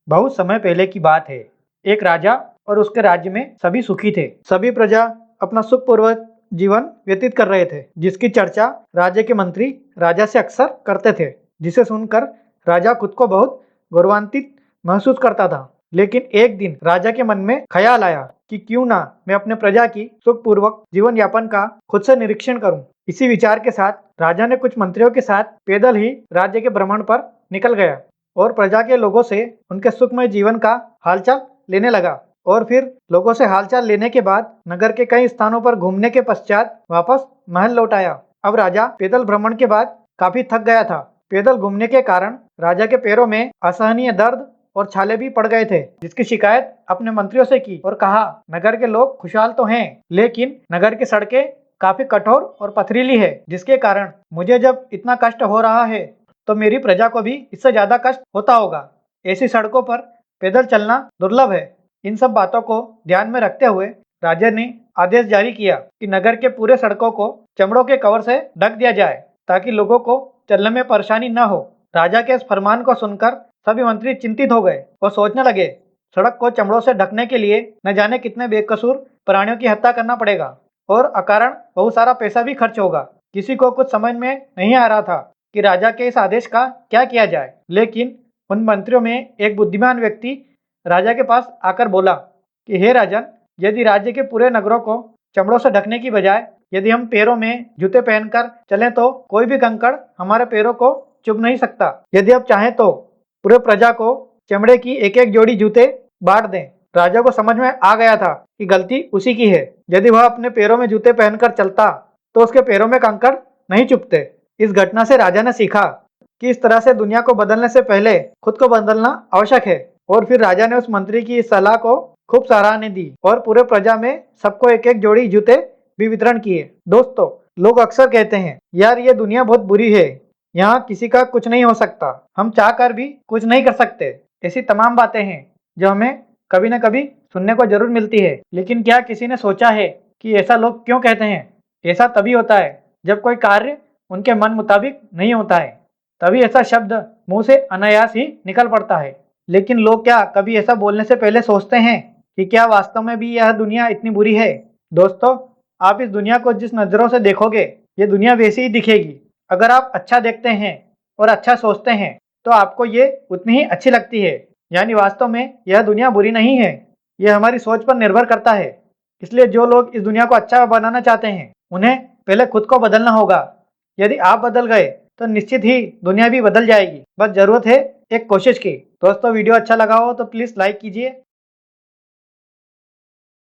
बहुत समय पहले की बात है। एक राजा और उसके राज्य में सभी सुखी थे। सभी प्रजा अपना सुखपूर्वक जीवन व्यतीत कर रहे थे, जिसकी चर्चा राज्य के मंत्री राजा से अक्सर करते थे, जिसे सुनकर राजा खुद को बहुत गौरवान्वित महसूस करता था। लेकिन एक दिन राजा के मन में ख्याल आया कि क्यों ना मैं अपने प्रजा की सुखपूर्वक जीवन यापन का खुद से निरीक्षण करूं। इसी विचार के साथ राजा ने कुछ मंत्रियों के साथ पैदल ही राज्य के भ्रमण पर निकल गया और प्रजा के लोगों से उनके सुखमय जीवन का हालचाल लेने लगा। और फिर लोगों से हालचाल लेने के बाद नगर के कई स्थानों पर घूमने के पश्चात वापस महल लौट आया। अब राजा पैदल भ्रमण के बाद काफी थक गया था। पैदल घूमने के कारण राजा के पैरों में असहनीय दर्द और छाले भी पड़ गए थे, जिसकी शिकायत अपने मंत्रियों से की और कहा, नगर के लोग खुशहाल तो हैं, लेकिन नगर की सड़कें काफी कठोर और पथरीली है, जिसके कारण मुझे जब इतना कष्ट हो रहा है तो मेरी प्रजा को भी इससे ज्यादा कष्ट होता होगा। ऐसी सड़कों पर पैदल चलना दुर्लभ है। इन सब बातों को ध्यान में रखते हुए राजा ने आदेश जारी किया कि नगर के पूरे सड़कों को चमड़ों के कवर से ढक दिया जाए, ताकि लोगों को चलने में परेशानी न हो। राजा के इस फरमान को सुनकर सभी मंत्री चिंतित हो गए और सोचने लगे, सड़क को चमड़ों से ढकने के लिए न जाने कितने बेकसूर प्राणियों की हत्या करना पड़ेगा और अकारण बहुत सारा पैसा भी खर्च होगा। किसी को कुछ समझ में नहीं आ रहा था कि राजा के इस आदेश का क्या किया जाए। लेकिन उन मंत्रियों में एक बुद्धिमान व्यक्ति राजा के पास आकर बोला कि हे राजन, यदि राज्य के पूरे नगरों को चमड़ों से ढकने की बजाय यदि हम पैरों में जूते पहनकर चलें तो कोई भी कंकड़ हमारे पैरों को चुभ नहीं सकता। यदि आप चाहें तो पूरे प्रजा को चमड़े की एक एक जोड़ी जूते बांट दें। राजा को समझ में आ गया था कि गलती उसी की है। यदि वह अपने पैरों में जूते पहनकर चलता तो उसके पैरों में कंकड़ नहीं चुभते। इस घटना से राजा ने सीखा कि इस तरह से दुनिया को बदलने से पहले खुद को बदलना आवश्यक है। और फिर राजा ने उस मंत्री की इस सलाह को खूब सराहना दी और पूरे प्रजा में सबको एक एक जोड़ी जूते भी वितरण किए। दोस्तों, लोग अक्सर कहते हैं, यार ये दुनिया बहुत बुरी है, यहाँ किसी का कुछ नहीं हो सकता, हम चाहकर भी कुछ नहीं कर सकते। ऐसी तमाम बातें हैं जो हमें कभी न कभी सुनने को जरूर मिलती है। लेकिन क्या किसी ने सोचा है कि ऐसा लोग क्यों कहते हैं? ऐसा तभी होता है जब कोई कार्य उनके मन मुताबिक नहीं होता है, तभी ऐसा शब्द मुंह से अनायास ही निकल पड़ता है। लेकिन लोग क्या कभी ऐसा बोलने से पहले सोचते हैं कि क्या वास्तव में भी यह दुनिया इतनी बुरी है? दोस्तों, आप इस दुनिया को जिस नजरों से देखोगे, ये दुनिया वैसी ही दिखेगी। अगर आप अच्छा देखते हैं और अच्छा सोचते हैं तो आपको ये उतनी ही अच्छी लगती है। यानी वास्तव में यह दुनिया बुरी नहीं है, यह हमारी सोच पर निर्भर करता है। इसलिए जो लोग इस दुनिया को अच्छा बनाना चाहते हैं, उन्हें पहले खुद को बदलना होगा। यदि आप बदल गए तो निश्चित ही दुनिया भी बदल जाएगी। बस जरूरत है एक कोशिश की। दोस्तों, वीडियो अच्छा लगा हो तो प्लीज लाइक कीजिए।